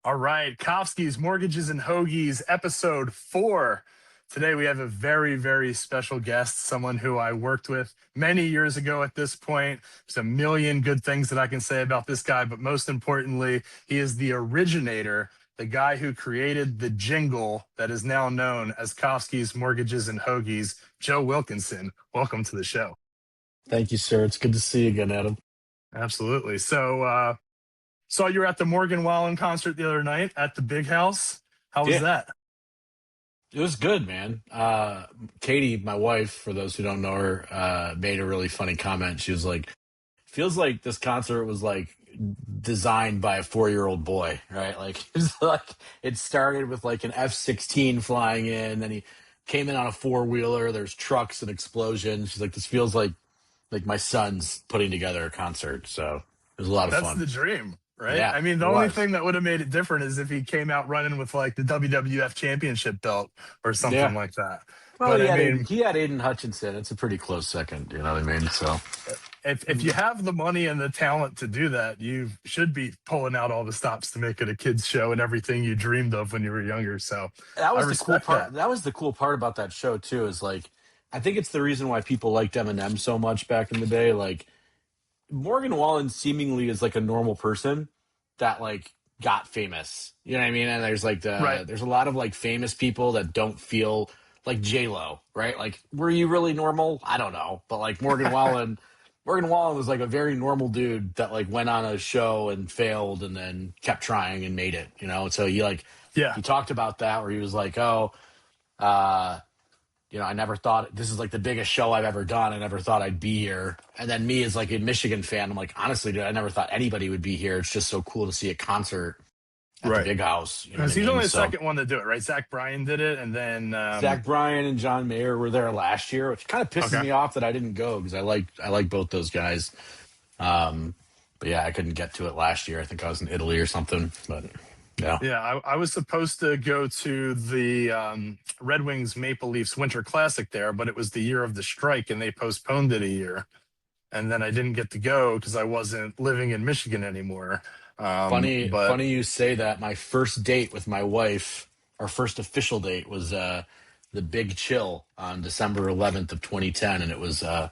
All right, Kofsky's Mortgages and Hoagies, episode 4. Today we have a very, very special guest, someone who I worked with many years ago at this point. There's a million good things that I can say about this guy, but most importantly, he is the originator, the guy who created the jingle that is now known as Kofsky's Mortgages and Hoagies, Joe Wilkinson. Welcome to the show. Thank you, sir. It's good to see you again, Adam. Absolutely. So, saw you were at the Morgan Wallen concert the other night at the Big House. How was Yeah, that? it was good, man. Katie, my wife, for those who don't know her, made a really funny comment. She was like, "Feels like this concert was like designed by a 4-year-old boy, right? Like, it was like it started with like an F-16 flying in, then he came in on a four-wheeler. There's trucks and explosions. She's like, this feels like my son's putting together a concert. So it was a lot of That's fun. the dream, right? Yeah, I mean, the it only was. thing that would have made it different is if he came out running with like the WWF championship belt or something Yeah. like that. Well, But he I had mean, Aiden Hutchinson. It's a pretty close second. You know what I mean? So if you have the money and the talent to do that, you should be pulling out all the stops to make it a kids show and everything you dreamed of when you were younger. So that I was the cool respect part. that. That was the cool part about that show too. Is like, I think it's the reason why people liked Eminem so much back in the day. Like Morgan Wallen seemingly is like a normal person that like got famous. You know what I mean? And there's like Right. there's a lot of like famous people that don't feel like J Lo, right? Like, were you really normal? I don't know, but like Morgan Wallen was like a very normal dude that like went on a show and failed and then kept trying and made it. You know, so Yeah. he talked about that where he was like, oh. uh I never thought this is like the biggest show I've ever done. I never thought I'd be here. And then me as like a Michigan fan, I'm like, honestly, dude, I never thought anybody would be here. It's just so cool to see a concert at the Right. big house. You know what Because I he's mean? only the So second one to do it, right? Zach Bryan did it. And then, Zach Bryan and John Mayer were there last year, which kind of pisses okay. me off that I didn't go because I like both those guys. Um, but yeah, I couldn't get to it last year. I think I was in Italy or something. But yeah. Yeah, I was supposed to go to the Red Wings Maple Leafs Winter Classic there, but it was the year of the strike and they postponed it a year. And then I didn't get to go because I wasn't living in Michigan anymore. But Funny you say that. My first date with my wife, our first official date, was the Big Chill on December 11th of 2010, and it was a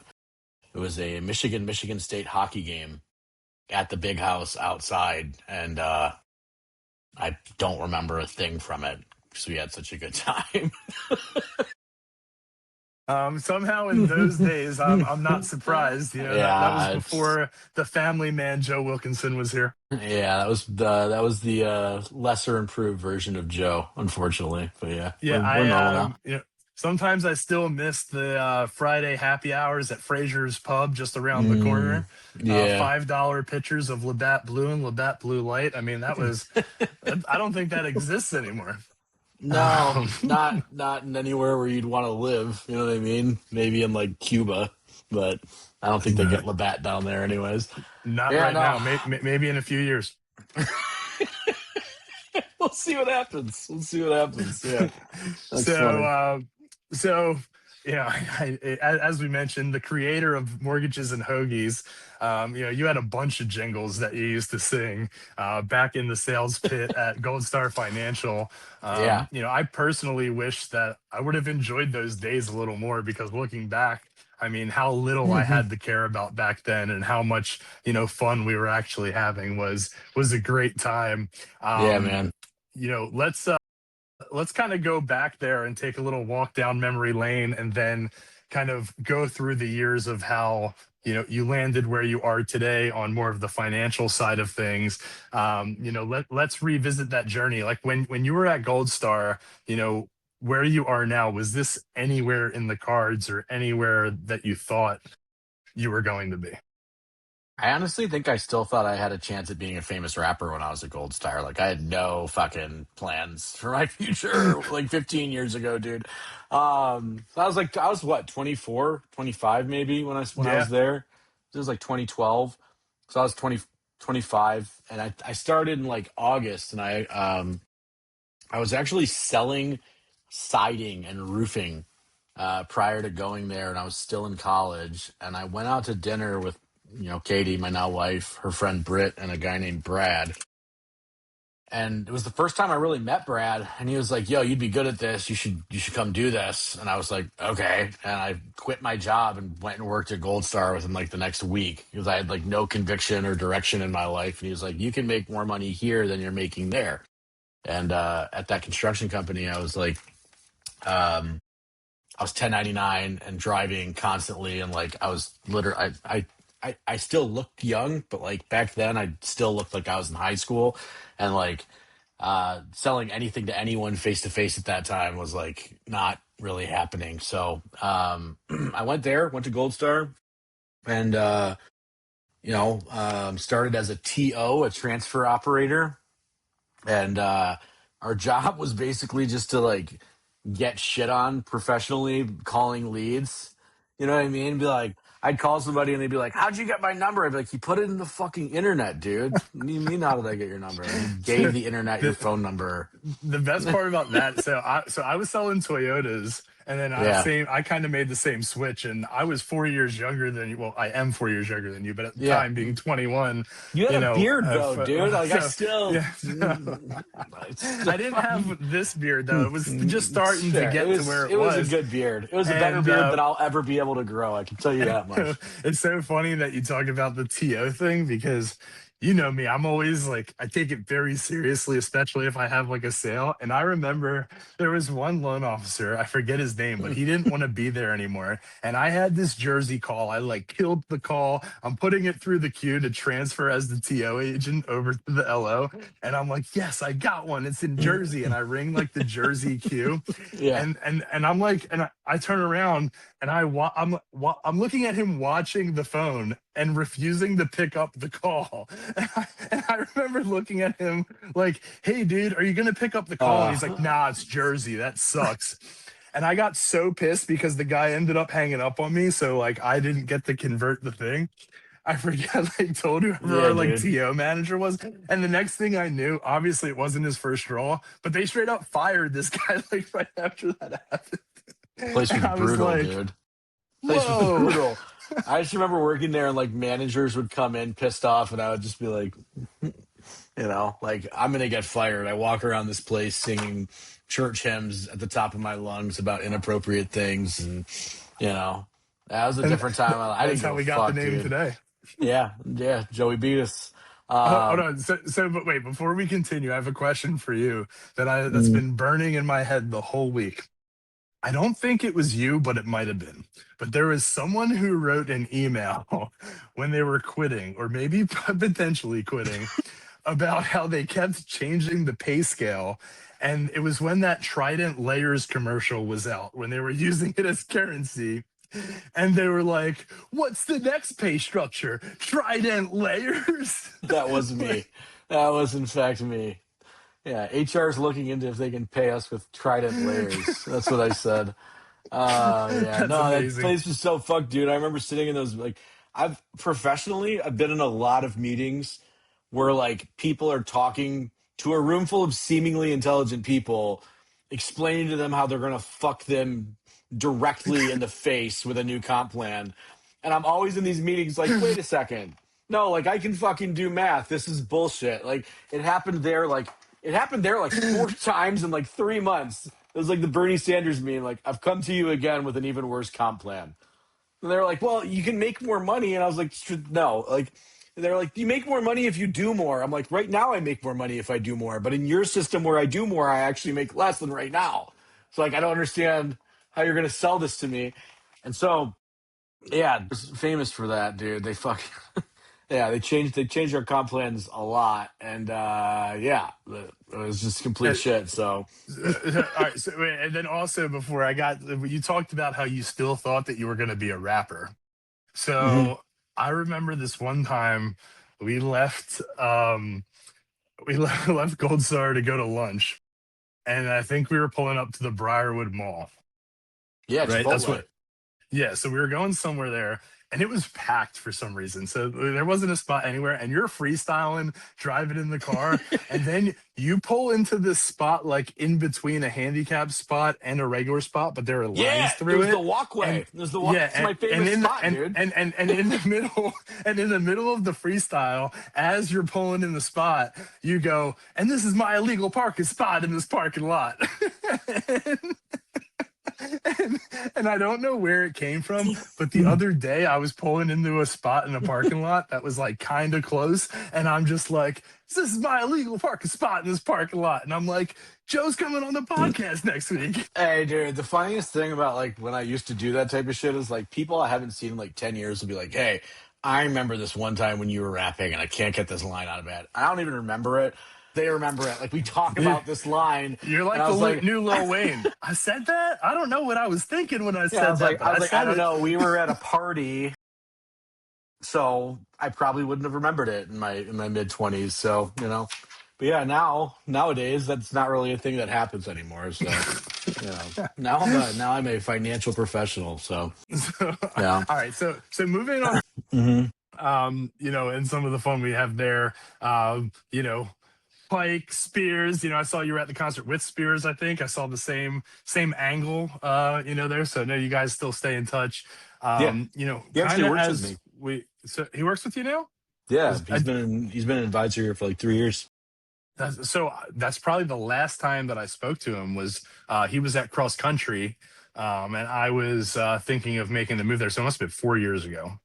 Michigan State hockey game at the Big House outside, and I don't remember a thing from it because we had such a good time. somehow in those days, I'm not surprised. You know, that was Yeah, it's before the family man, Joe Wilkinson, was here. yeah, that was the lesser improved version of Joe, unfortunately. But yeah, Yeah, we're normal now. sometimes I still miss the Friday happy hours at Fraser's Pub just around the Mm, corner. yeah. $5 pitchers of Labatt Blue and Labatt Blue Light. I mean, that was, I don't think that exists anymore. No, Um, not in anywhere where you'd want to live. You know what I mean? Maybe in like Cuba, but I don't think they no, get Labatt down there, anyways. not Yeah, right no. now. Maybe in a few years. We'll see what happens. We'll see what happens. Yeah, that's so, funny. uh, so as we mentioned, the creator of Mortgages and Hoagies, you had a bunch of jingles that you used to sing back in the sales pit at Gold Star Financial. Yeah. I personally wish that I would have enjoyed those days a little more because looking back, I mean, how little I had to care about back then and how much, fun we were actually having was a great time. Yeah, Um, man. let's kind of go back there and take a little walk down memory lane and then kind of go through the years of how you landed where you are today on more of the financial side of things. Let's revisit that journey, like when you were at Gold Star, where you are now. Was this anywhere in the cards or anywhere that you thought you were going to be? I honestly think I still thought I had a chance at being a famous rapper when I was a Gold Star. Like I had no fucking plans for my future like 15 years ago, dude. I was what, 24, 25 maybe when I Yeah. was there. It was like 2012. So I was 25, and I started in like August, and I was actually selling siding and roofing prior to going there, and I was still in college. And I went out to dinner with Katie, my now wife, her friend Britt, and a guy named Brad. And it was the first time I really met Brad, and he was like, "Yo, you'd be good at this. You should come do this." And I was like, "Okay." And I quit my job and went and worked at Gold Star within like the next week because I had like no conviction or direction in my life. And he was like, "You can make more money here than you're making there." And at that construction company, I was like, um, I was 1099 and driving constantly, and like I was literally, I still looked young, but like back then, I still looked like I was in high school, and like selling anything to anyone face to face at that time was like not really happening. So I went there, went to Gold Star, and started as a TO, a transfer operator, and our job was basically just to like get shit on professionally calling leads. You know what I mean? Be like, I'd call somebody and they'd be like, "How'd you get my number?" I'd be like, "You put it in the fucking internet, dude." What do you mean, how did I get your number? And you gave the internet your the, phone number. the best part about that, so I was selling Toyotas, and then Yeah. I kind of made the same switch, and I was 4 years younger than you. Well, I am 4 years younger than you, but at the Yeah. time, being 21, You had you a know, beard though, dude. Like I so still, yeah, it's I still didn't fucking. have this beard though. It was just starting to Yeah, it get to was where it it was a was, good beard. It was a better and beard than I'll ever be able to grow. I can tell you that much. it's so funny that you talk about the TO thing because you know me, I'm always like, I take it very seriously, especially if I have like a sale. And I remember there was one loan officer, I forget his name, but he didn't want to be there anymore. And I had this Jersey call. I like killed the call. I'm putting it through the queue to transfer as the TO agent over to the LO. And I'm like, yes, I got one. It's in Jersey. And I ring like the Jersey queue. Yeah. And I'm like, and I turn around and I'm looking at him watching the phone and refusing to pick up the call. And I remember looking at him like, "Hey, dude, are you gonna pick up the call?" And he's like, Uh, "Nah, it's Jersey. That sucks." And I got so pissed because the guy ended up hanging up on me. So like I didn't get to convert the thing. I forget, like told whoever yeah, our like dude. TO manager was. And the next thing I knew, obviously it wasn't his first draw, but they straight up fired this guy like right after that happened. Place And was I was brutal, like, dude. Place was whoa. brutal. I just remember working there and like managers would come in pissed off and I would just be like, like I'm gonna get fired. I walk around this place singing church hymns at the top of my lungs about inappropriate things, and that was a And different time. I that's didn't give how a we got the fuck, name dude. today. Yeah, yeah. Joey beat us. Hold Um, on. But wait, before we continue, I have a question for you that's mm, been burning in my head the whole week. I don't think it was you, but it might have been. But there was someone who wrote an email when they were quitting, or maybe potentially quitting, about how they kept changing the pay scale. And it was when that Trident Layers commercial was out, when they were using it as currency. And they were like, "What's the next pay structure? Trident Layers?" that was me. That was in fact me. Yeah, HR is looking into if they can pay us with Trident layers. That's what I said. Yeah, That's no, that amazing. place was so fucked, dude. I remember sitting in those like I've been in a lot of meetings where like people are talking to a room full of seemingly intelligent people, explaining to them how they're gonna fuck them directly in the face with a new comp plan. And I'm always in these meetings like, wait a second. No, like I can fucking do math. This is bullshit. Like it happened there like four times in like 3 months. It was like the Bernie Sanders meme, like, "I've come to you again with an even worse comp plan." And they're like, "Well, you can make more money." And I was like, "No." Like, they're like, "You make more money if you do more." I'm like, "Right now I make more money if I do more. But in your system where I do more, I actually make less than right now." So, like, I don't understand how you're going to sell this to me. And so, yeah, it's famous for that, dude. They fucking yeah, they changed our comp plans a lot, and yeah, it was just complete shit. So All right. So, wait, and then also before you talked about how you still thought that you were going to be a rapper. mhm. So I remember this one time we left, left Gold Star to go to lunch, and I think we were pulling up to the Briarwood Mall. Yeah, Right. That's Chipotle. what. Yeah. So we were going somewhere there, and it was packed for some reason. So there wasn't a spot anywhere, and you're freestyling, driving in the car, and then you pull into this spot like in between a handicap spot and a regular spot, but there are Yeah, lines it through was the it. walkway. And It was the walk. yeah, It's my favorite spot, dude. and in the middle and in the middle of the freestyle, as you're pulling in the spot, you go, and this is my illegal parking spot in this parking lot. and, and I don't know where it came from, but the other day I was pulling into a spot in a parking lot that was like kind of close, and I'm just like, this is my illegal parking spot in this parking lot, and I'm like, Joe's coming on the podcast next week. Hey, dude, the funniest thing about like when I used to do that type of shit is like people I haven't seen in like 10 years will be like, hey, I remember this one time when you were rapping and I can't get this line out of it. I don't even remember it. They remember it. Like we talk about this line. You're And like I the was like, new Lil Wayne. I said that. I don't know what I was thinking when I yeah, said that, but I I said don't it. know. We were at a party, so I probably wouldn't have remembered it in my mid-20s. So, you know. But yeah, nowadays that's not really a thing that happens anymore. So, you know, now I'm a financial professional. So, So, yeah. all right. So moving on. Hmm. And some of the fun we have there. Pike, Spears. I saw you were at the concert with Spears. I think I saw the same angle. There. So I know you guys still stay in touch. Yeah. He Kind actually of works with as me. we. So he works with you now. Yeah, Is- I- he's been an advisor here for like 3 years. that's probably the last time that I spoke to him was he was at cross country, and I was thinking of making the move there. So it must have been 4 years ago.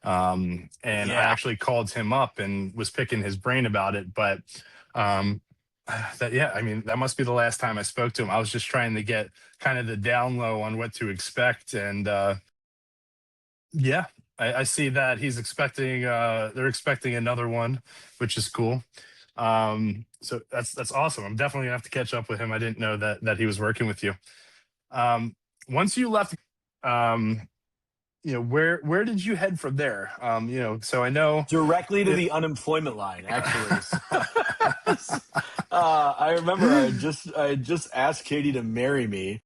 And I Yeah. actually called him up and was picking his brain about it. But um, I mean, that must be the last time I spoke to him. I was just trying to get kind of the down low on what to expect. And yeah, I see that he's expecting, they're expecting another one, which is cool. So that's awesome. I'm definitely gonna have to catch up with him. I didn't know that he was working with you. Once you left, um, where did you head from there? So I know. Directly to It, the unemployment line, actually. I remember I had just asked Katie to marry me.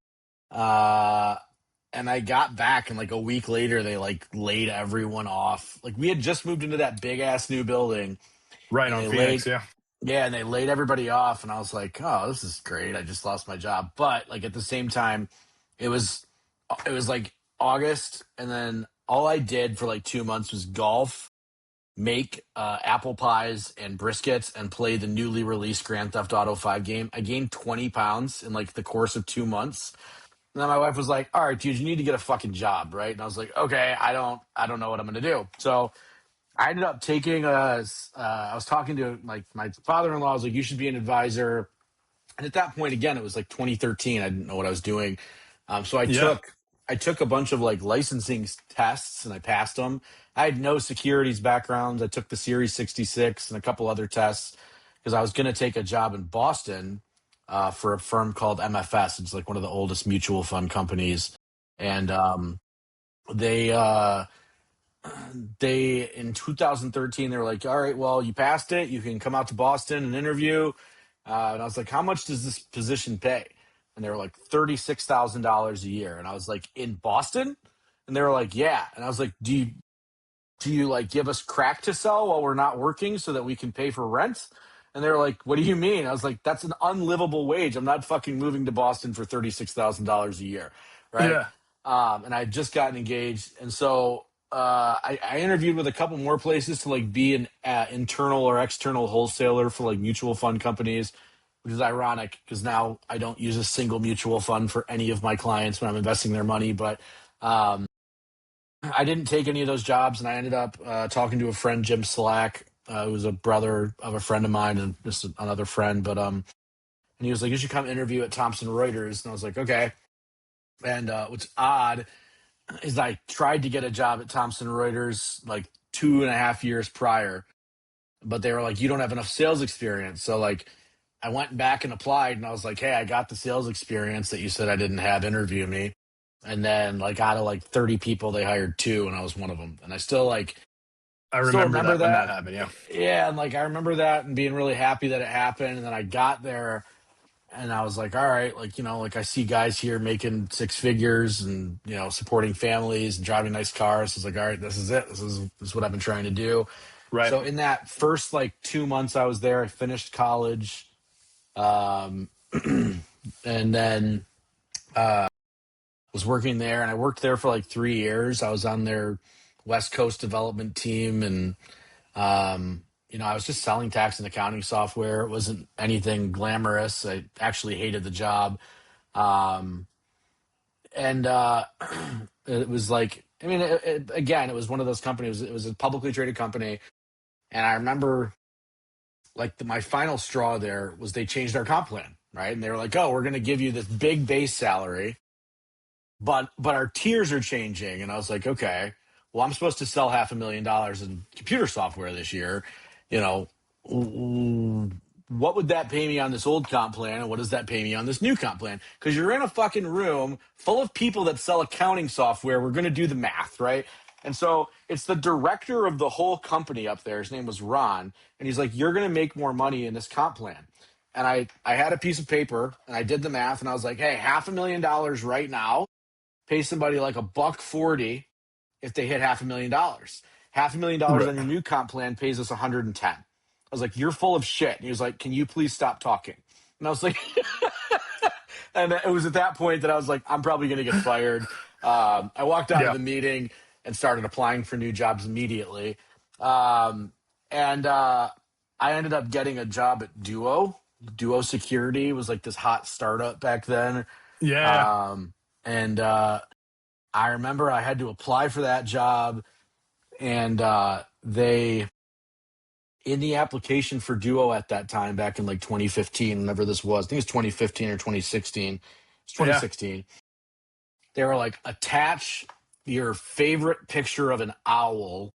And I got back and like a week later they like laid everyone off. Like we had just moved into that big ass new building right and on they laid Phoenix, yeah. yeah, and they laid everybody off and I was like, "Oh, this is great. I just lost my job." But like at the same time, it was it was like August and then all I did for like 2 months was golf, make apple pies and briskets and play the newly released Grand Theft Auto 5 game. I gained 20 pounds in like the course of 2 months. And then my wife was like, "All right, dude, you need to get a fucking job, right?" And I was like, "Okay, I don't know what I'm gonna do." So I ended up taking I was talking to like my father-in-law. I was like, "You should be an advisor." And at that point, again, it was like 2013. I didn't know what I was doing. So Yeah. I took a bunch of like licensing tests and I passed them. I had no securities background. I took the Series 66 and a couple other tests because I was going to take a job in Boston for a firm called MFS. It's like one of the oldest mutual fund companies, and they they in 2013 they were like, all right, well, you passed it, you can come out to Boston and interview. And I was like, how much does this position pay? And they were like $36,000 a year. And I was like, in Boston? And they were like, yeah. And I was like, do you like give us crack to sell while we're not working so that we can pay for rent? And they were like, what do you mean? I was like, that's an unlivable wage. I'm not fucking moving to Boston for $36,000 a year, right? Yeah. And I had just gotten engaged, and so I interviewed with a couple more places to like be an internal or external wholesaler for like mutual fund companies, which is ironic because now I don't use a single mutual fund for any of my clients when I'm investing their money. But I didn't take any of those jobs, and I ended up talking to a friend, Jim Slack, who was a brother of a friend of mine and just another friend. But and he was like, "You should come interview at Thomson Reuters," and I was like, "Okay." And what's odd is I tried to get a job at Thomson Reuters like 2.5 years prior, but they were like, "You don't have enough sales experience." So like, I went back and applied, and I was like, "Hey, I got the sales experience that you said I didn't have. Interview me." And then like out of like 30 people, they hired two, and I was one of them. And I I still remember remember that when that that. happened. Yeah. Yeah, and like I remember that and being really happy that it happened. And then I got there, And I was like, all right, like, like I see guys here making six figures and, supporting families and driving nice cars. I was like, all right, this is it. This is what I've been trying to do. Right. So in that first like 2 months I was there, I finished college. Um, and then was working there, and I worked there for like 3 years. I was on their West Coast development team, and I was just selling tax and accounting software. It wasn't anything glamorous. I actually hated the job. Um, and it was like, I mean, again, it was one of those companies. It was a publicly traded company, and I remember like my final straw there was they changed our comp plan, right? And they were like, "Oh, we're going to give you this big base salary, but our tiers are changing." And I was like, okay, well, I'm supposed to sell $500,000 in computer software this year. You know, what would that pay me on this old comp plan, and what does that pay me on this new comp plan? Because you're in a fucking room full of people that sell accounting software. We're going to do the math, right? And so it's the director of the whole company up there. His name was Ron, and he's like, "You're going to make more money in this comp plan." And I had a piece of paper, and I did the math, and I was like, "Hey, $500,000 right now pay somebody like $140 if they hit $500,000. $500,000 Right. on your new comp plan pays us 110." I was like, "You're full of shit." And he was like, "Can you please stop talking?" And I was like, and it was at that point that I was like, I'm probably going to get fired. I walked out of Yeah. the meeting and started applying for new jobs immediately. And I ended up getting a job at Duo. Duo Security was like this hot startup back then. Yeah. And I remember I had to apply for that job, and they, in the application for Duo at that time, back in like 2015, whenever this was, I think it's 2015 or 2016. It's Yeah. 2016. They were like, attach your favorite picture of an owl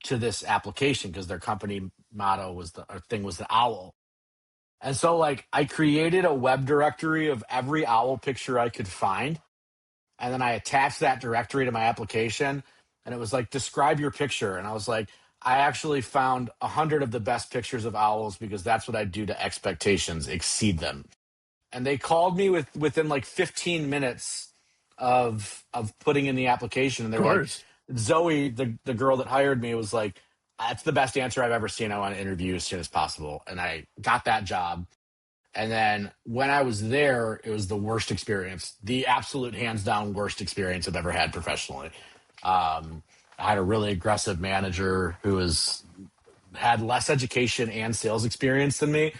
to this application because their company motto was the owl. And so like I created a web directory of every owl picture I could find, and then I attached that directory to my application, and it was like, describe your picture. And I was like, I actually found 100 of the best pictures of owls because that's what I do to expectations, exceed them. And they called me within like 15 minutes of putting in the application, and they Of were like, course. Zoe, the girl that hired me, was like, that's the best answer I've ever seen. I want to interview as soon as possible. And I got that job. And then when I was there, it was the worst experience, the absolute hands down worst experience I've ever had professionally. I had a really aggressive manager who had less education and sales experience than me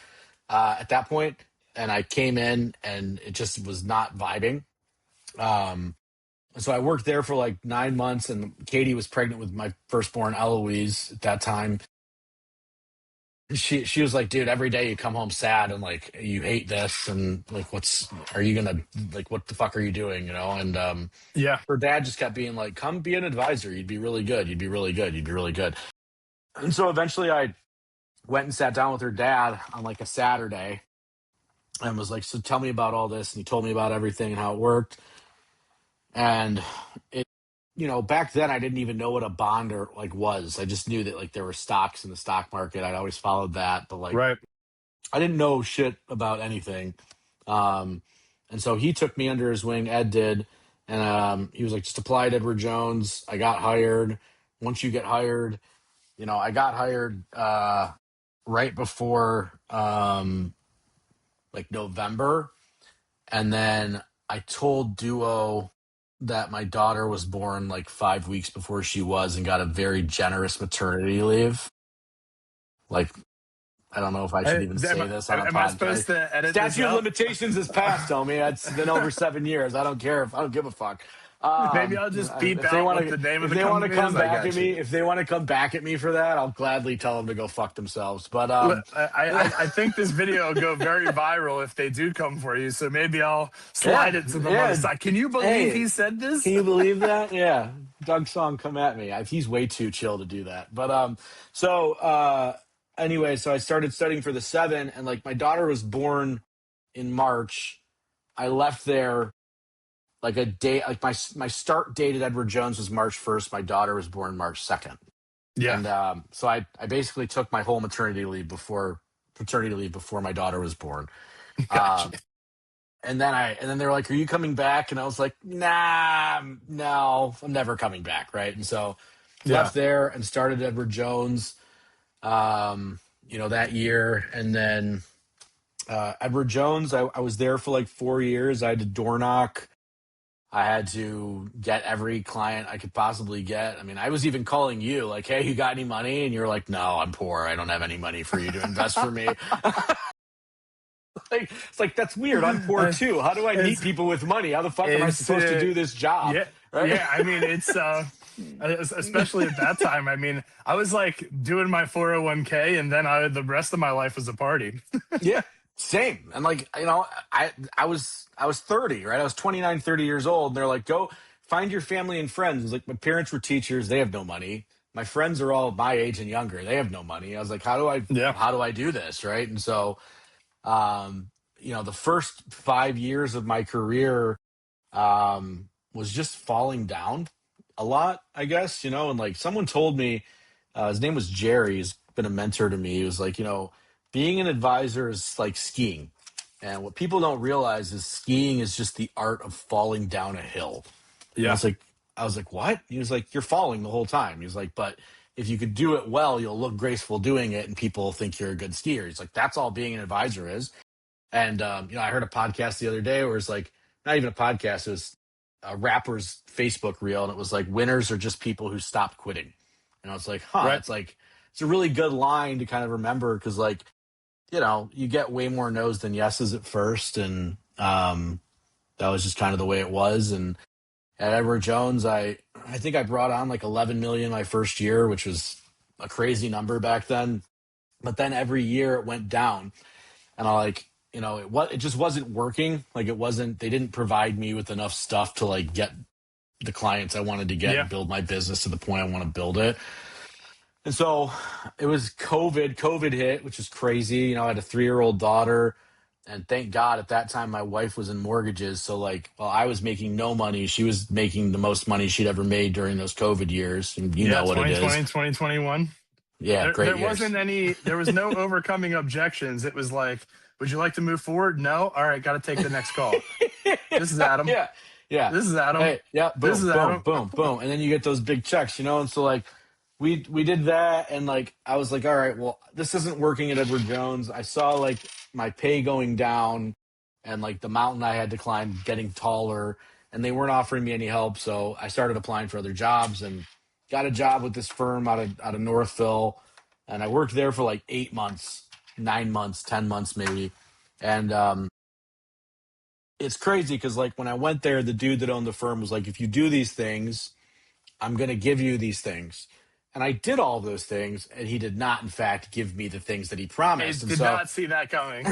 at that point. And I came in and it just was not vibing. So I worked there for like 9 months, and Katie was pregnant with my firstborn Eloise at that time. She was like, dude, every day you come home sad and like you hate this, and like are you gonna, like, what the fuck are you doing, and Yeah. her dad just kept being like, come be an advisor, you'd be really good, you'd be really good, you'd be really good. And so eventually I went and sat down with her dad on like a Saturday and was like, so tell me about all this. And he told me about everything and how it worked. And it, back then I didn't even know what a bond or like was. I just knew that like there were stocks in the stock market. I'd always followed that, but like Right. I didn't know shit about anything. Um, and so he took me under his wing. Ed did. And he was like, just apply at Edward Jones. I got hired. Once you get hired, I got hired right before like November. And then I told Duo that my daughter was born like 5 weeks before she was, and got a very generous maternity leave. Like, I don't know if I should even say this on a Am I supposed podcast. to edit this Statute of out? limitations is passed, homie. It's been over 7 years. I don't care. I don't give a fuck. Maybe I'll just beep If they out want what the to, name of if the they want to company come is. I back got at you. me, if they want to come back at me for that, I'll gladly tell them to go fuck themselves. But Look, I think this video will go very viral if they do come for you. So maybe I'll slide yeah, it to them on the yeah. side. Can you believe Hey, he said can this? you believe that? Yeah, Doug Song, come at me. He's way too chill to do that. But anyway, so I started studying for the 7, and like my daughter was born in March. I left there like a day, like my start date at Edward Jones was March 1st. My daughter was born March 2nd. Yeah. And so I basically took my whole maternity leave before paternity leave before my daughter was born. Gotcha. And then they were like, "Are you coming back?" And I was like, "Nah, no, I'm never coming back." Right. And so Yeah. left there and started Edward Jones, that year. And then Edward Jones, I was there for like 4 years. I had to door knock. I had to get every client I could possibly get. I mean, I was even calling you like, "Hey, you got any money?" And you're like, "No, I'm poor. I don't have any money for you to invest for me." It's like, that's weird. I'm poor too. How do I meet It's people with money? How the fuck am I it's supposed to do this job? yeah, Right? yeah. I mean, it's especially at that time. I mean, I was like doing my 401k, and then the rest of my life was a party. Yeah, same. And like, I was 30, right? I was 29, 30 years old. And they're like, "Go find your family and friends." Like, my parents were teachers. They have no money. My friends are all my age and younger. They have no money. I was like, Yeah, how do I do this? Right. And so, the first 5 years of my career, was just falling down a lot, I guess, and like someone told me, his name was Jerry. He's been a mentor to me. He was like, being an advisor is like skiing. And what people don't realize is skiing is just the art of falling down a hill. And yeah, I was like, what? He was like, "You're falling the whole time." He was like, "But if you could do it well, you'll look graceful doing it and people think you're a good skier." He's like, "That's all being an advisor is." And I heard a podcast the other day where it's like, not even a podcast, it was a rapper's Facebook reel, and it was like, "Winners are just people who stopped quitting." And I was like, huh, right. it's like, it's a really good line to kind of remember, because like, you get way more no's than yeses at first, and that was just kind of the way it was. And at Edward Jones, I think I brought on like 11 million my first year, which was a crazy number back then. But then every year it went down, and it just wasn't working. Like, they didn't provide me with enough stuff to like get the clients I wanted to get Yeah, and build my business to the point I want to build it. And so it was COVID hit, which is crazy. I had a 3-year-old daughter, and thank God at that time my wife was in mortgages. So like, while I was making no money, she was making the most money she'd ever made during those COVID years. And you yeah. know what it is. 2021. Yeah, There great years. wasn't any. There was no overcoming objections. It was like, would you like to move forward? No. All right, got to take the next call. This is Adam. Yeah. Yeah. This is Adam. Hey, yeah, This boom, is boom, Adam. boom, boom. And then you get those big checks. And so like we did that, and like I was like, all right, well, this isn't working at Edward Jones. I saw like my pay going down, and like the mountain I had to climb getting taller, and they weren't offering me any help. So I started applying for other jobs and got a job with this firm out of Northville. And I worked there for like 8 months, 9 months, 10 months maybe. And it's crazy because like when I went there, the dude that owned the firm was like, "If you do these things, I'm going to give you these things." And I did all those things, and he did not, in fact, give me the things that he I promised. And did so, not see that coming.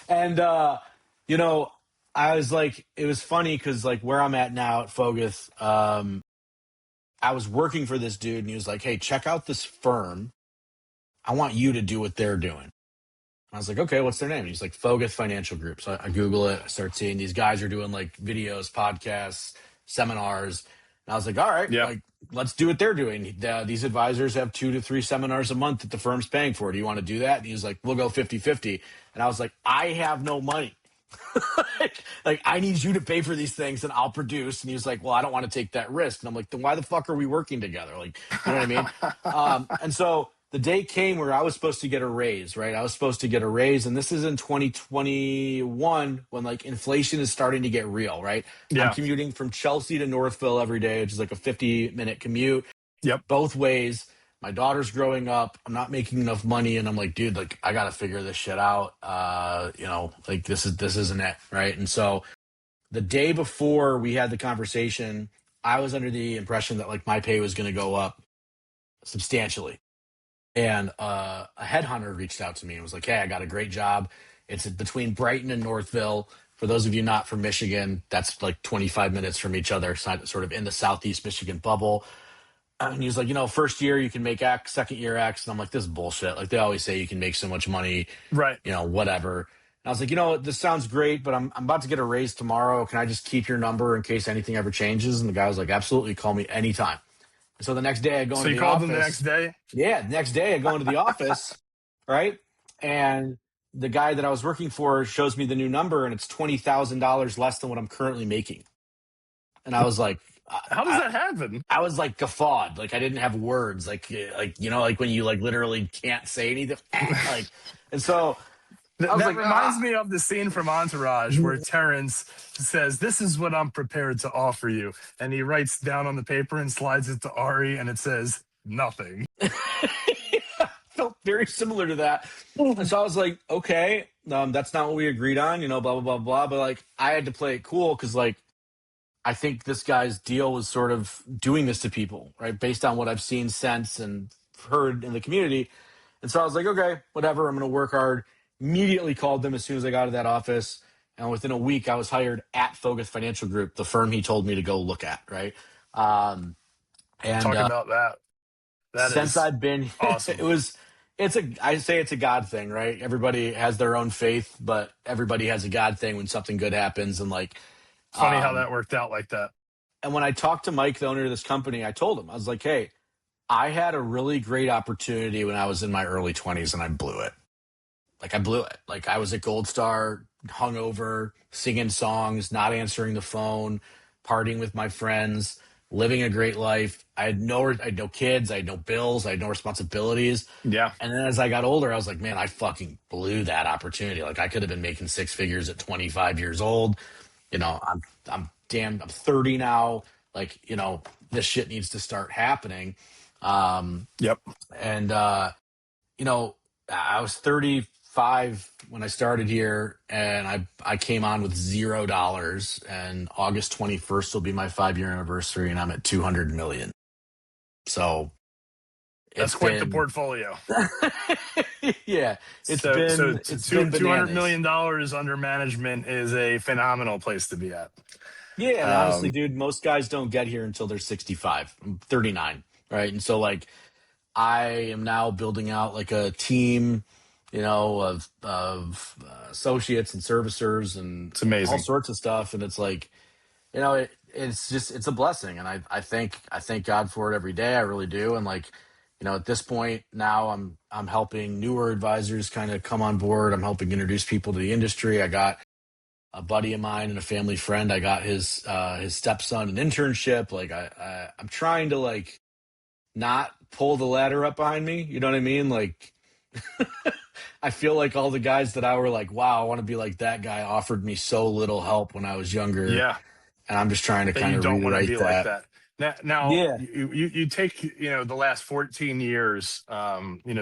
and I was like, it was funny because like where I'm at now at Foguth, I was working for this dude, and he was like, "Hey, check out this firm. I want you to do what they're doing." I was like, "Okay, what's their name?" And he's like, "Foguth Financial Group." So I Google it. I start seeing these guys are doing like videos, podcasts, seminars. And I was like, all right, Yeah. like, let's do what they're doing. These advisors have 2 to 3 seminars a month that the firm's paying for. Do you want to do that? And he was like, "We'll go 50-50." And I was like, "I have no money." like, I need you to pay for these things and I'll produce. And he was like, "Well, I don't want to take that risk." And I'm like, "Then why the fuck are we working together?" Like, you know what I mean? And so the day came where I was supposed to get a raise, right? I was supposed to get a raise. And this is in 2021 when like inflation is starting to get real, right? I'm Yeah. commuting from Chelsea to Northville every day, which is like a 50-minute commute Yep. both ways. My daughter's growing up. I'm not making enough money, and I'm like, dude, like I gotta figure this shit out. Like this isn't it, right? And so the day before we had the conversation, I was under the impression that like my pay was going to go up substantially, and a headhunter reached out to me and was like, "Hey, I got a great job. It's between Brighton and Northville. For those of you not from Michigan, that's like 25 minutes from each other, sort of in the Southeast Michigan bubble." And he was like, "First year you can make X, second year X." And I'm like, "This is bullshit. Like they always say you can make so much money, Right. whatever." And I was like, "This sounds great, but I'm about to get a raise tomorrow. Can I just keep your number in case anything ever changes?" And the guy was like, "Absolutely, call me anytime." And so the next day I go So into you the called him the next office. day? Yeah, the next day I go into the office, right? and the guy that I was working for shows me the new number, and it's $20,000 less than what I'm currently making. And I was like, How does that happen? I was like guffawed, like I didn't have words, like you know, like when you like literally can't say anything, like, and so I was That like, reminds me of the scene from Entourage where Terrence says, "This is what I'm prepared to offer you," and he writes down on the paper and slides it to Ari, and it says nothing. felt very similar to that. And so I was like, okay, that's not what we agreed on, you know, blah blah blah blah. But like, I had to play it cool because like I think this guy's deal was sort of doing this to people, right? Based on what I've seen since and heard in the community. And so I was like, okay, whatever, I'm going to work hard. Immediately called them as soon as I got out of that office. And within a week, I was hired at Focus Financial Group, the firm he told me to go look at, right? Um, and Talk about that. That since is I've been, awesome. I say it's a God thing, right? Everybody has their own faith, but everybody has a God thing when something good happens. And like, Funny how um, that worked out like that. and when I talked to Mike, the owner of this company, I told him, I was like, hey, I had a really great opportunity when I was in my early 20s and I blew it. Like I blew it. Like I was at Gold Star, hungover, singing songs, not answering the phone, partying with my friends, living a great life. I had no kids, I had no bills, I had no responsibilities. Yeah. And then as I got older, I was like, man, I fucking blew that opportunity. Like I could have been making six figures at 25 years old. You know, I'm 30 now. Like, you know, this shit needs to start happening. Um, Yep. and you know, I was 35 when I started here, and I came on with $0, and August 21st will be my 5-year anniversary, and I'm at 200 million. So That's it's quite the been, portfolio. yeah, So it's been $200 bananas. million under management is a phenomenal place to be at. Yeah, and honestly, Um, dude, most guys don't get here until they're 65. I'm 39, right? And so like I am now building out like a team, you know, of associates and servicers and it's all amazing. sorts of stuff. And it's like, you know, it's just it's a blessing, and I thank God for it every day. I really do. And like, you know, at this point now, I'm helping newer advisors kind of come on board. I'm helping introduce people to the industry. I got a buddy of mine and a family friend. I got his stepson an internship. Like I'm trying to like not pull the ladder up behind me. You know what I mean? Like I feel like all the guys that I were like, wow, I want to be like that guy offered me so little help when I was younger. Yeah. And I'm just trying to That kind you of don't want to be rewrite like that. that. Now Yeah. you take, the last 14 years,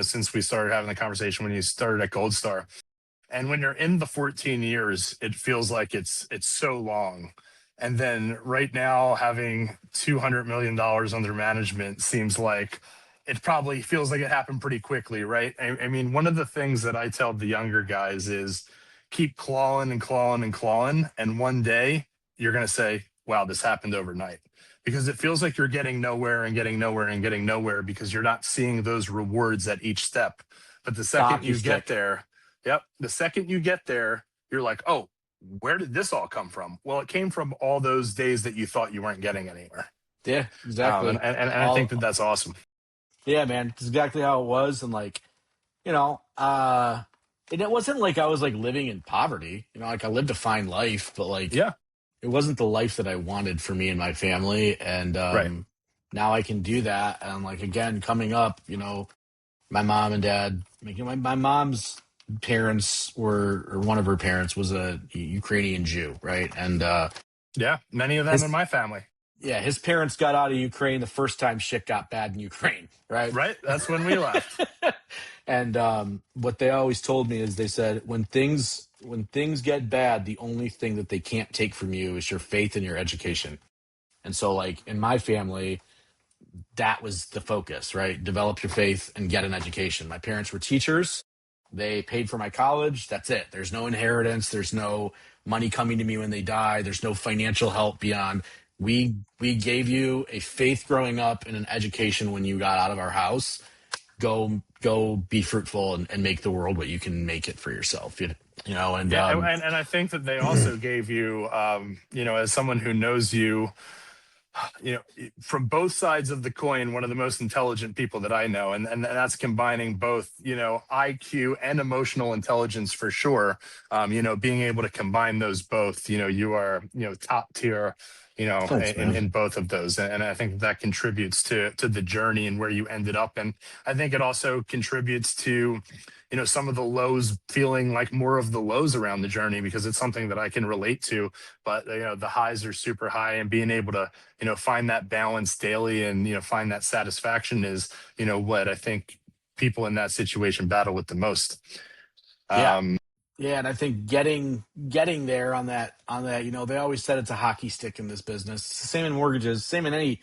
since we started having the conversation when you started at Gold Star. And when you're in the 14 years, it feels like it's so long. And then right now, having $200 million under management seems like it probably feels like it happened pretty quickly, right? I mean, one of the things that I tell the younger guys is keep clawing and clawing and clawing. And one day you're going to say, wow, this happened overnight. Because it feels like you're getting nowhere and getting nowhere and getting nowhere because you're not seeing those rewards at each step. But the second Hockey you get stick. there, yep. The second you get there, you're like, oh, where did this all come from? Well, it came from all those days that you thought you weren't getting anywhere. Yeah, And, exactly. and, and I think that All that's awesome. yeah, man. It's exactly how it was. And like, you know, and it wasn't like I was like living in poverty. You know, like I lived a fine life, but like Yeah. it wasn't the life that I wanted for me and my family. And Right. now I can do that. And like again, coming up, you know, my mom and dad, like, you know, my mom's parents were, or one of her parents was a Ukrainian Jew, right? And Yeah. Many of them in his my family. yeah, his parents got out of Ukraine the first time shit got bad in Ukraine, right? Right. That's when we left. And what they always told me is they said when things get bad, the only thing that they can't take from you is your faith and your education. And so like in my family, that was the focus, right? Develop your faith and get an education. My parents were teachers. They paid for my college. That's it. There's no inheritance. There's no money coming to me when they die. There's no financial help beyond we gave you a faith growing up and an education when you got out of our house. Go be fruitful and make the world what you can make it for yourself. You know, and Yeah. And I think that they also gave you, as someone who knows you from both sides of the coin, one of the most intelligent people that I know, and that's combining both, IQ and emotional intelligence for sure. Being able to combine those both, you are, top tier, Thanks, man. in both of those. And I think that contributes to the journey and where you ended up. And I think it also contributes to, some of the lows feeling like more of the lows around the journey, because it's something that I can relate to. But, the highs are super high, and being able to, find that balance daily and, find that satisfaction is, what I think people in that situation battle with the most. Yeah. Um, Yeah, and I think getting there on that, they always said it's a hockey stick in this business. It's the same in mortgages, same in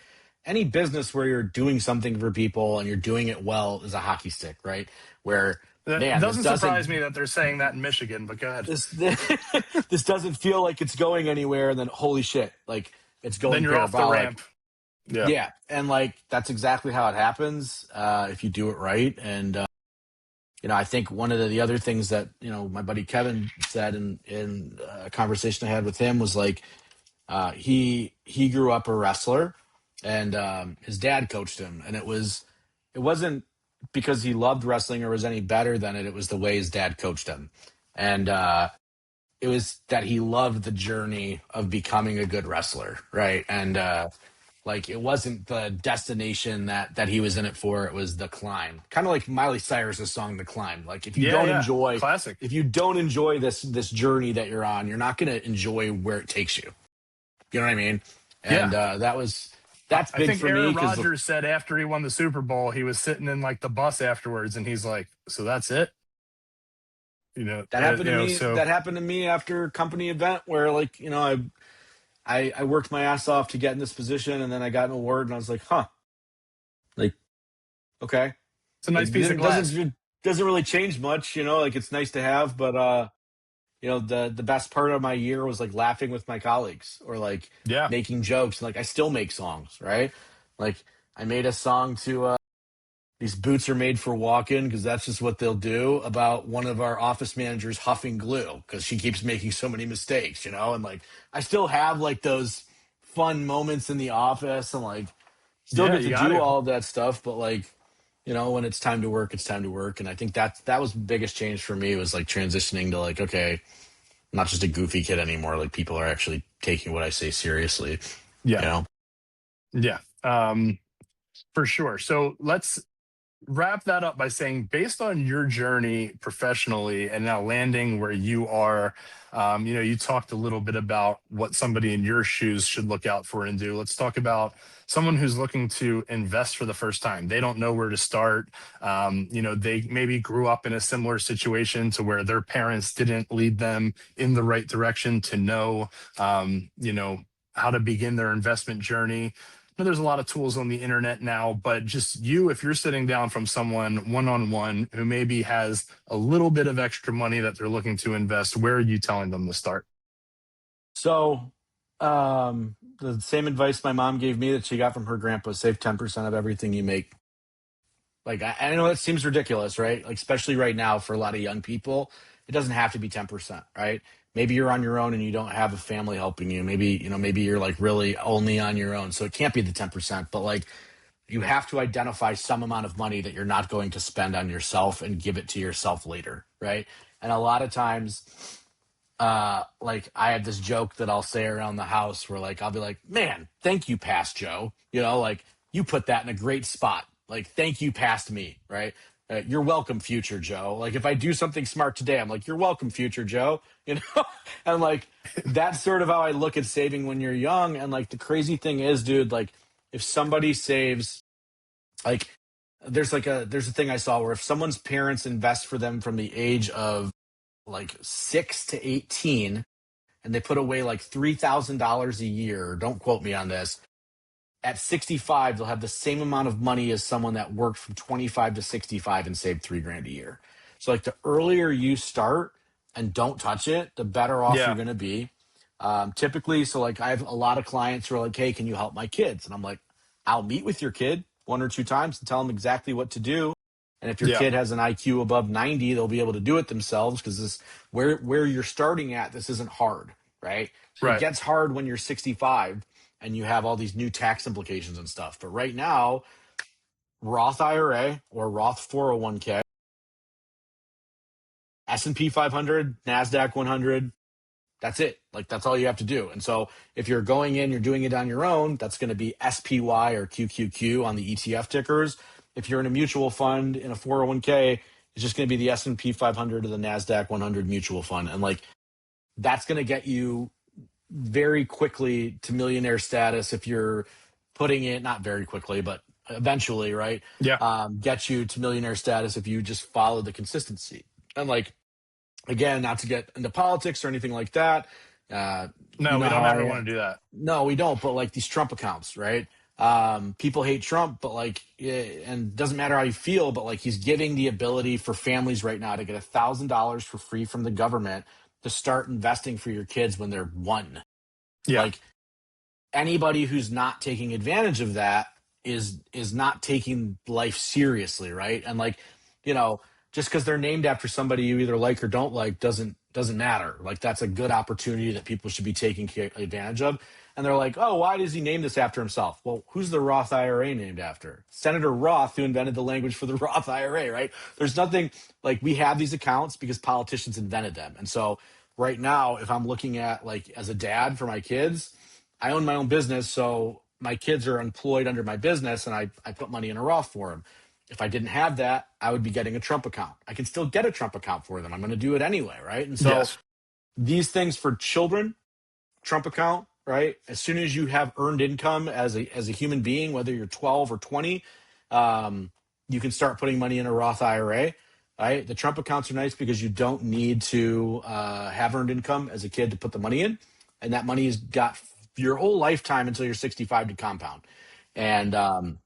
any business where you're doing something for people and you're doing it well is a hockey stick, right? Where it man, this doesn't surprise me doesn't that they're saying that in Michigan, but go ahead. this this doesn't feel like it's going anywhere, and then holy shit, like it's Then going you're off the parabolic. ramp. Yeah. Yeah, and like that's exactly how it happens if you do it right. And I think one of the other things that my buddy Kevin said in a conversation I had with him was like he grew up a wrestler, and his dad coached him, and it wasn't because he loved wrestling or was any better than it. It was the way his dad coached him, and it was that he loved the journey of becoming a good wrestler, right? And like it wasn't the destination that he was in it for. It was the climb. Kind of like Miley Cyrus's song "The Climb." Like if you Yeah. don't Yeah. enjoy Classic. if you don't enjoy this journey that you're on, you're not going to enjoy where it takes you. You know what I mean? And Yeah. that's I big think for me Aaron because Rodgers said after he won the Super Bowl, he was sitting in like the bus afterwards, and he's like, "So that's it." that happened to me. So That happened to me after a company event where like I worked my ass off to get in this position, and then I got an award, and I was like, huh, like okay, it's a nice like piece of it glass. doesn't really change much, like it's nice to have, but the best part of my year was like laughing with my colleagues or like Yeah. making jokes. Like I still make songs, right? Like I made a song to these boots are made for walking because that's just what they'll do about one of our office managers huffing glue because she keeps making so many mistakes, and like I still have like those fun moments in the office and like still Yeah. get You to got do to. all of that stuff, but like when it's time to work, it's time to work. And I think that was the biggest change for me was like transitioning to like, okay, I'm not just a goofy kid anymore. Like people are actually taking what I say seriously, you Yeah. know? Yeah. For sure. So let's wrap that up by saying, based on your journey professionally and now landing where you are, you talked a little bit about what somebody in your shoes should look out for and do. Let's talk about someone who's looking to invest for the first time. They don't know where to start. They maybe grew up in a similar situation to where their parents didn't lead them in the right direction to know, how to begin their investment journey. There's a lot of tools on the internet now, but just if you're sitting down from someone one-on-one who maybe has a little bit of extra money that they're looking to invest, where are you telling them to start? So, the same advice my mom gave me that she got from her grandpa: save 10% of everything you make. Like, I know that seems ridiculous, right? Like, especially right now for a lot of young people, it doesn't have to be 10%, right? Maybe you're on your own and you don't have a family helping you. Maybe you're like really only on your own. So it can't be the 10%, but like, you have to identify some amount of money that you're not going to spend on yourself and give it to yourself later, right? And a lot of times, like I have this joke that I'll say around the house where like I'll be like, man, thank you, past Joe. Like you put that in a great spot. Like, thank you, past me, right? You're welcome, future Joe. Like if I do something smart today, I'm like, you're welcome, future Joe. And like that's sort of how I look at saving when you're young. And like the crazy thing is, dude, like if somebody saves, like there's a thing I saw where if someone's parents invest for them from the age of like 6 to 18 and they put away like $3,000 a year, don't quote me on this, at 65 they'll have the same amount of money as someone that worked from 25 to 65 and saved 3 grand a year. So like the earlier you start and don't touch it, the better off you're Yeah. going to be. Typically, so like I have a lot of clients who are like, hey, can you help my kids? And I'm like, I'll meet with your kid 1 or 2 times and tell them exactly what to do. And if your Yeah. kid has an IQ above 90, they'll be able to do it themselves because this where you're starting at, this isn't hard, right? It Right. gets hard when you're 65 and you have all these new tax implications and stuff. But right now, Roth IRA or Roth 401k, S&P 500, NASDAQ 100, that's it. Like, that's all you have to do. And so if you're going in, you're doing it on your own, that's going to be SPY or QQQ on the ETF tickers. If you're in a mutual fund in a 401k, it's just going to be the S&P 500 or the NASDAQ 100 mutual fund. And like, that's going to get you very quickly to millionaire status if you're putting it, not very quickly, but eventually, right? Yeah. Get you to millionaire status if you just follow the consistency. And like, again, not to get into politics or anything like that. No, we don't ever want to do that. No, we don't. But like these Trump accounts, right? People hate Trump, but like, and doesn't matter how you feel, but like he's giving the ability for families right now to get $1,000 for free from the government to start investing for your kids when they're one. Yeah. Like, anybody who's not taking advantage of that is not taking life seriously, right? And like, just because they're named after somebody you either like or don't like doesn't matter. Like, that's a good opportunity that people should be taking advantage of. And they're like, oh, why does he name this after himself? Well, who's the Roth IRA named after? Senator Roth, who invented the language for the Roth IRA, right? There's nothing like, we have these accounts because politicians invented them. And so right now, if I'm looking at like as a dad for my kids, I own my own business. So my kids are employed under my business and I put money in a Roth for them. If I didn't have that, I would be getting a Trump account. I can still get a Trump account for them. I'm going to do it anyway, right? And so Yes. these things for children, Trump account, right? As soon as you have earned income as a human being, whether you're 12 or 20, you can start putting money in a Roth IRA, right? The Trump accounts are nice because you don't need to have earned income as a kid to put the money in. And that money has got your whole lifetime until you're 65 to compound. And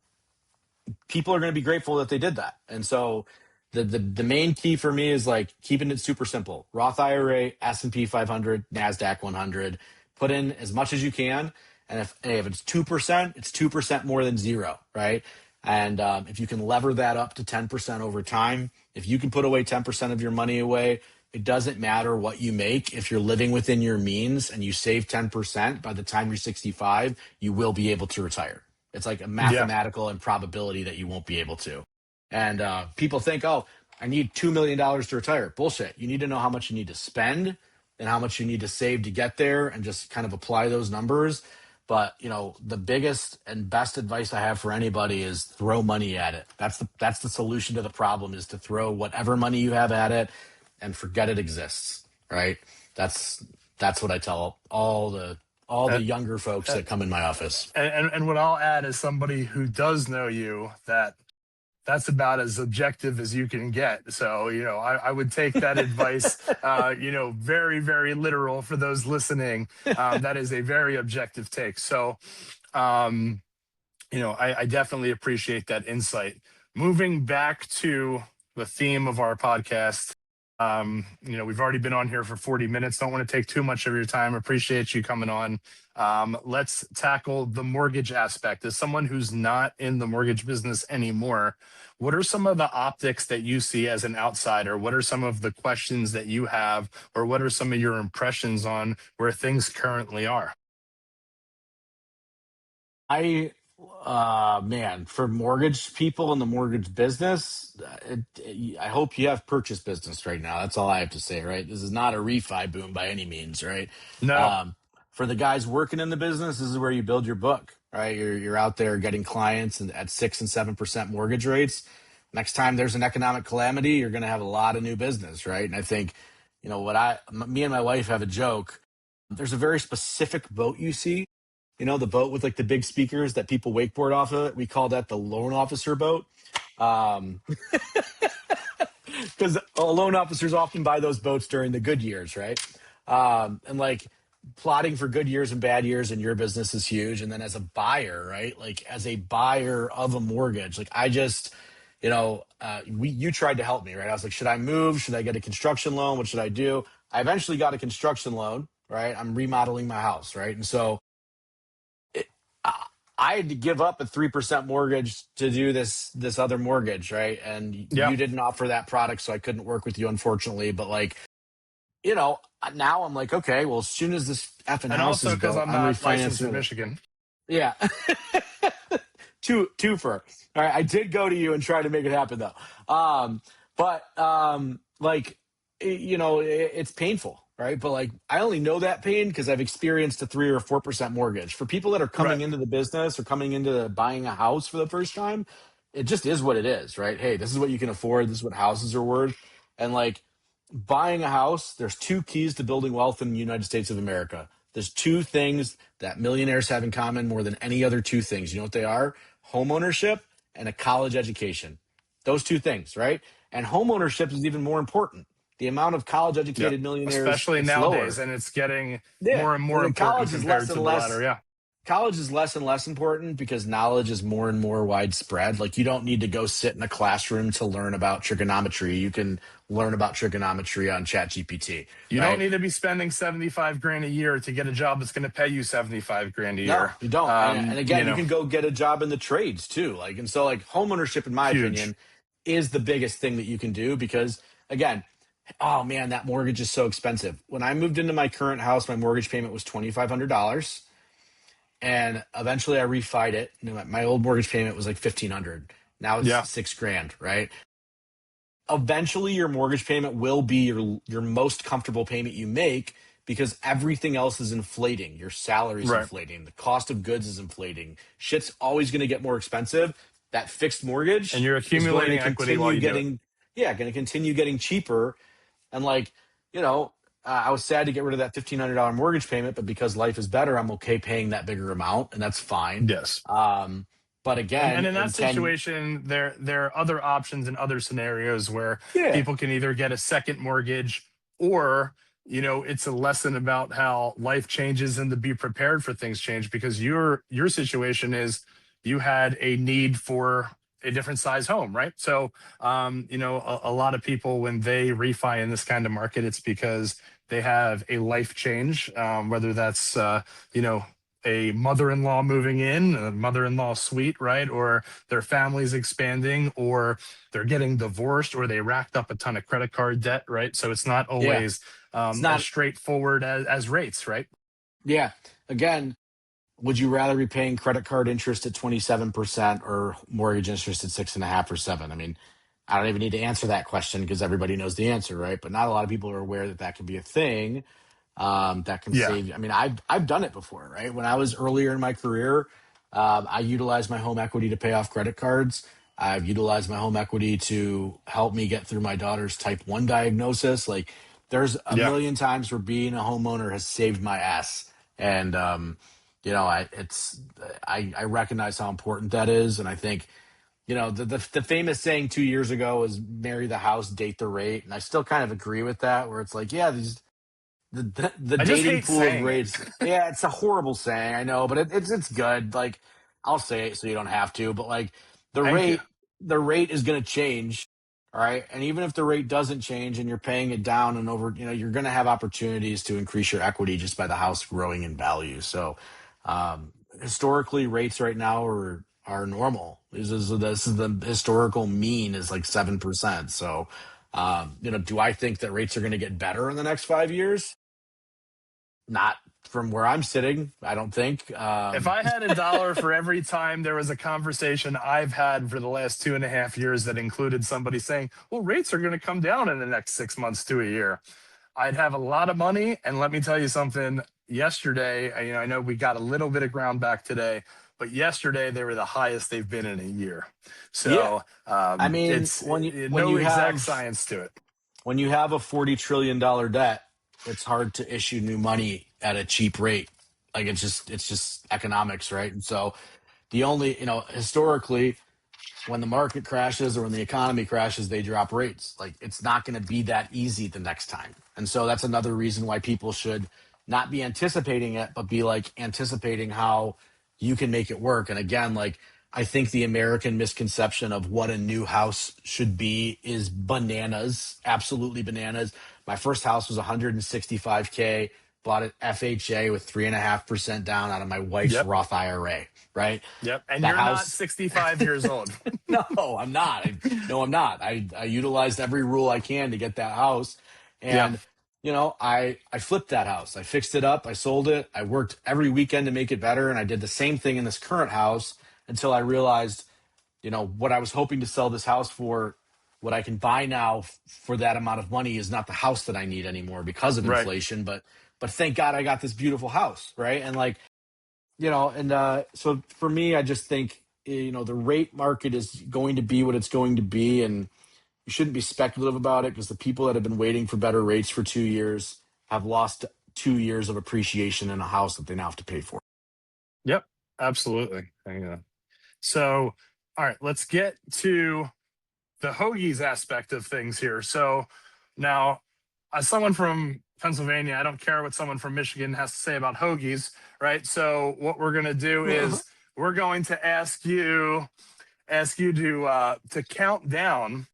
people are going to be grateful that they did that. And so the main key for me is like keeping it super simple. Roth IRA, S&P 500, NASDAQ 100. Put in as much as you can. And if it's 2%, it's 2% more than zero, right? And if you can lever that up to 10% over time, if you can put away 10% of your money away, it doesn't matter what you make. If you're living within your means and you save 10%, by the time you're 65, you will be able to retire. It's like a mathematical improbability that you won't be able to. And people think, oh, I need $2 million to retire. Bullshit. You need to know how much you need to spend and how much you need to save to get there and just kind of apply those numbers. But, the biggest and best advice I have for anybody is throw money at it. That's the solution to the problem, is to throw whatever money you have at it and forget it exists, right? That's what I tell all the younger folks that come in my office. And what I'll add as somebody who does know you, that's about as objective as you can get. So, I would take that advice, very, very literal for those listening. That is a very objective take. So, I definitely appreciate that insight. Moving back to the theme of our podcast, we've already been on here for 40 minutes. Don't want to take too much of your time. Appreciate you coming on. Let's tackle the mortgage aspect. As someone who's not in the mortgage business anymore, what are some of the optics that you see as an outsider? What are some of the questions that you have, or what are some of your impressions on where things currently are? Man, for mortgage people in the mortgage business, I hope you have purchase business right now. That's all I have to say, right? This is not a refi boom by any means, right? No. For the guys working in the business, this is where you build your book, right? You're out there getting clients and at 6 and 7% mortgage rates. Next time there's an economic calamity, you're going to have a lot of new business, right? And I think, me and my wife have a joke. There's a very specific boat you see. The boat with like the big speakers that people wakeboard off of it. We call that the loan officer boat. Because loan officers often buy those boats during the good years, right? And like plotting for good years and bad years in your business is huge. And then as a buyer, right? Like as a buyer of a mortgage, like I just, you tried to help me, right? I was like, should I move? Should I get a construction loan? What should I do? I eventually got a construction loan, right? I'm remodeling my house, right? And so I had to give up a 3% mortgage to do this other mortgage, right? And you didn't offer that product, so I couldn't work with you, unfortunately. But like, now I'm like, okay, well, as soon as this effing And house also is because built, I'm not licensed refinancing in Michigan. Yeah. Twofer. All right. I did go to you and try to make it happen though. Like, it's painful, right? But like, I only know that pain because I've experienced a 3 or 4% mortgage. For people that are Right. coming into the business or coming into buying a house for the first time, it just is what it is, right? Hey, this is what you can afford. This is what houses are worth. And like, buying a house, there's two keys to building wealth in the United States of America. There's two things that millionaires have in common more than any other two things. You know what they are? Home ownership and a college education. Those two things, right? And home ownership is even more important. The amount of college Yep. educated millionaires, Especially it's nowadays, lower. and it's getting Yeah. more and And more then important college is less compared to and the latter. less Yeah. college is less and less important because knowledge is more and more widespread. Like you don't need to go sit in a classroom to learn about trigonometry. You can learn about trigonometry on ChatGPT, You don't right? need to be spending 75 grand a year to get a job that's going to pay you 75 grand a No, year. you don't. And You again, you know, can go get a job in the trades too. Like, and so like home ownership, in my huge. opinion, is the biggest thing that you can do because again, oh man, that mortgage is so expensive. When I moved into my current house, my mortgage payment was $2,500. And eventually I refied it. My old mortgage payment was like 1,500. Now it's Yeah. 6 grand, right? Eventually your mortgage payment will be your most comfortable payment you make because everything else is inflating. Your salary's Right. inflating, the cost of goods is inflating. Shit's always going to get more expensive. That fixed And mortgage you're is going to accumulating equity while continue you do it. getting yeah, going to continue getting cheaper. And like, you know, I was sad to get rid of that $1,500 mortgage payment, but because life is better, I'm okay paying that bigger amount, and that's fine. Yes. But And again, in that in 10, situation, there are other options and other scenarios where yeah, people can either get a second mortgage, or it's a lesson about how life changes and to be prepared for things change, because your situation is you had a need for a different size home, right? So a lot of people, when they refi in this kind of market, it's because they have a life change, whether that's you know a mother-in-law moving in, a mother-in-law suite, right? Or their family's expanding, or they're getting divorced, or they racked up a ton of credit card debt, right? So it's not yeah, always it's as not, straightforward as rates, right? yeah. Again, would you rather be paying credit card interest at 27% or mortgage interest at 6.5 or 7? I mean, I don't even need to answer that question because everybody knows the answer, right? But not a lot of people are aware that that can be a thing. That can Yeah. save you. I mean, I've done it before, right? When I was earlier in my career, I utilized my home equity to pay off credit cards. I've utilized my home equity to help me get through my daughter's type 1 diagnosis. Like, there's a Yeah. million times where being a homeowner has saved my ass. And, I recognize how important that is. And I think, the famous saying 2 years ago was marry the house, date the rate. And I still kind of agree with that, where it's like, yeah, the I just dating hate pool of saying it. rates. Yeah, it's a horrible saying, I know, but it's good. Like, I'll say it so you don't have to, but like the Thank you. rate the rate is going to change. All right, and even if the rate doesn't change and you're paying it down and over, you're going to have opportunities to increase your equity just by the house growing in value. So historically, rates right now are normal. This is the historical mean is like 7%. So do I think that rates are going to get better in the next 5 years? Not from where I'm sitting, I don't think. If I had a dollar for every time there was a conversation I've had for the last 2.5 years that included somebody saying, well, rates are going to come down in the next 6 months to a year, I'd have a lot of money. And let me tell you something. Yesterday, I know we got a little bit of ground back today, but yesterday they were the highest they've been in a year. Yeah, So I mean, it's when no you exact have science to it. a $40 trillion debt, it's hard to issue new money at a cheap rate. Like it's just economics, right? And so the only historically, when the market crashes or when the economy crashes, they drop rates. Like it's not going to be that easy the next time. And so that's another reason why people should not be anticipating it, but be like anticipating how you can make it work. And again, like I think the American misconception of what a new house should be is bananas, absolutely bananas. My first house was 165K, bought it FHA with 3.5% down out of my wife's Yep. Roth IRA, right? Yep. And That you're not house 65 years old. no, I'm not. No, I'm not. I utilized every rule I can to get that house. Yeah. And I flipped that house. I fixed it up. I sold it. I worked every weekend to make it better. And I did the same thing in this current house until I realized, what I was hoping to sell this house for, what I can buy now for that amount of money is not the house that I need anymore because of Right. inflation. But thank God I got this beautiful house. Right. And so for me, I just think, the rate market is going to be what it's going to be. And you shouldn't be speculative about it because the people that have been waiting for better rates for 2 years have lost 2 years of appreciation in a house that they now have to pay for. Yep. Absolutely. Hang on. So, all right, let's get to the Hoagies aspect of things here. So now, as someone from Pennsylvania, I don't care what someone from Michigan has to say about Hoagies, right? So what we're gonna do is we're going to ask you to count down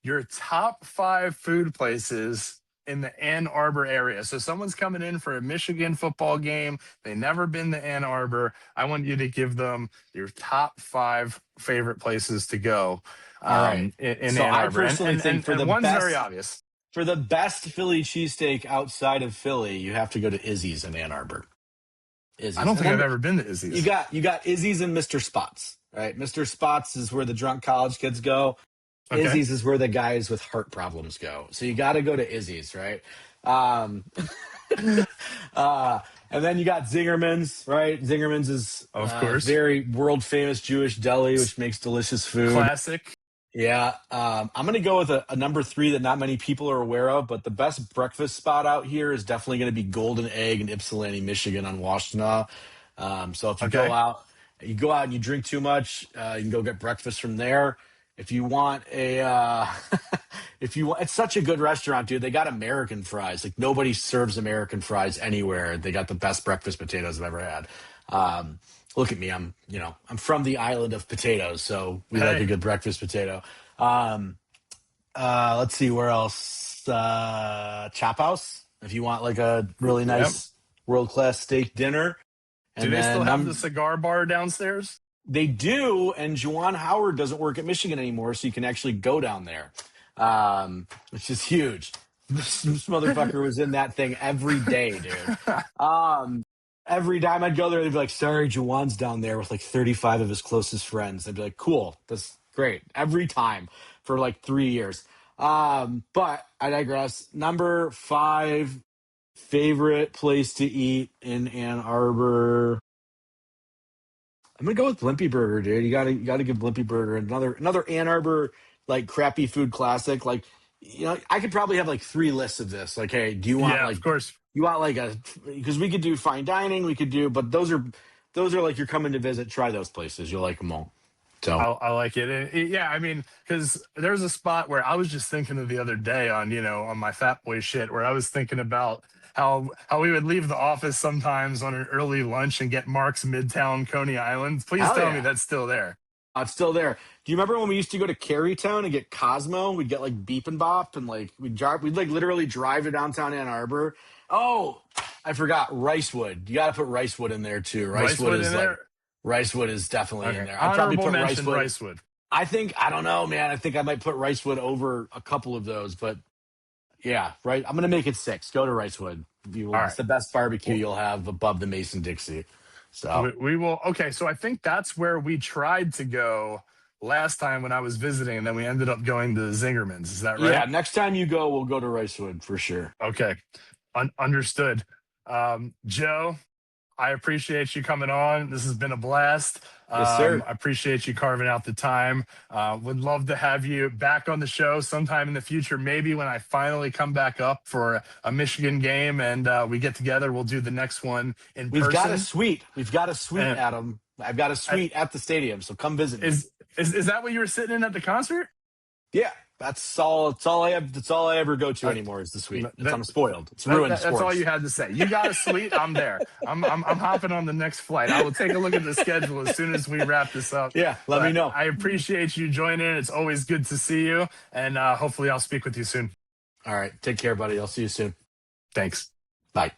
your top 5 food places in the Ann Arbor area. So someone's coming in for a Michigan football game. They never been to Ann Arbor. I want you to give them your top 5 favorite places to go All right. in So Ann I Arbor. personally think And one's very obvious. for the best Philly cheesesteak outside of Philly, you have to go to Izzy's in Ann Arbor. I Izzy's. don't And think I've then ever been to you Izzy's. got Izzy's and Mr. Spots, right? Mr. Spots is where the drunk college kids go. Okay. Izzy's is where the guys with heart problems go. So you got to go to Izzy's, right? Um, and then you got Zingerman's, right? Zingerman's is Of course. very world famous Jewish deli, which makes delicious food. Classic. Yeah, I'm gonna go with a number 3 that not many people are aware of, but the best breakfast spot out here is definitely going to be Golden Egg in Ypsilanti, Michigan, on Washtenaw. So if Okay. you go out and you drink too much, you can go get breakfast from there. If you want it's such a good restaurant, dude. They got American fries. Like nobody serves American fries anywhere. They got the best breakfast potatoes I've ever had. Look at me. I'm from the island of potatoes, so we like a Hey. good breakfast potato. Um, let's see where else. Chop House, if you want like a really Yep. nice world class steak dinner. Do And they still then have the cigar bar downstairs? they do, and Juwan Howard doesn't work at Michigan anymore, so you can actually go down there, which is huge. This motherfucker was in that thing every day, dude. Every time I'd go there, they'd be like, sorry, Juwan's down there with like 35 of his closest friends. I'd be like, cool, that's great. Every time for like 3 years. But I digress. Number 5 favorite place to eat in Ann Arbor. I'm gonna go with Blimpie Burger, dude. You gotta give Blimpie Burger another Ann Arbor like crappy food classic. Like, I could probably have like 3 lists of this. Like, hey, do you want Yeah, like of course. you want like because we could do fine dining, we could do, but those are like you're coming to visit. Try those places, you'll like them all. So I like it. Yeah, I mean, because there's a spot where I was just thinking of the other day on my fat boy shit, where I was thinking about how we would leave the office sometimes on an early lunch and get Mark's Midtown Coney Island. Please hell tell me yeah, that's still there. it's still there. Do you remember when we used to go to Carytown and get Cosmo? We'd get like Beep and Bop and like we'd like literally drive to downtown Ann Arbor. Oh, I forgot Ricewood. You got to put Ricewood in there too. Ricewood in there. Ricewood is definitely in Okay. there. I'd probably Honorable put mention, Ricewood. Ricewood. I don't know, man. I think I might put Ricewood over a couple of those, but yeah, right. I'm gonna make it 6. Go to Ricewood. All It's right. the best barbecue Well, you'll have above the Mason Dixie. So we will. Okay, so I think that's where we tried to go last time when I was visiting, and then we ended up going to Zingerman's. Is that yeah, right? next time you go, we'll go to Ricewood for sure. Okay. Understood. Joe, I appreciate you coming on. This has been a blast. Yes, sir. I appreciate you carving out the time. Would love to have you back on the show sometime in the future. Maybe when I finally come back up for a Michigan game and we get together, we'll do the next one in We've got a person. suite. We've got a suite, And Adam. I've got a I, suite at the stadium, so come visit me. is that what you were sitting in at the concert? Yeah, that's all. That's all I have. That's all I ever go to Uh, anymore is the suite. that, I'm spoiled. It's ruined that's all sports. you had to say. You got a suite. I'm there. I'm hopping on the next flight. I will take a look at the schedule as soon as we wrap this up. Yeah, let me But know. I appreciate you joining. It's always good to see you, and hopefully I'll speak with you soon. All right, take care, buddy. I'll see you soon. Thanks. Bye.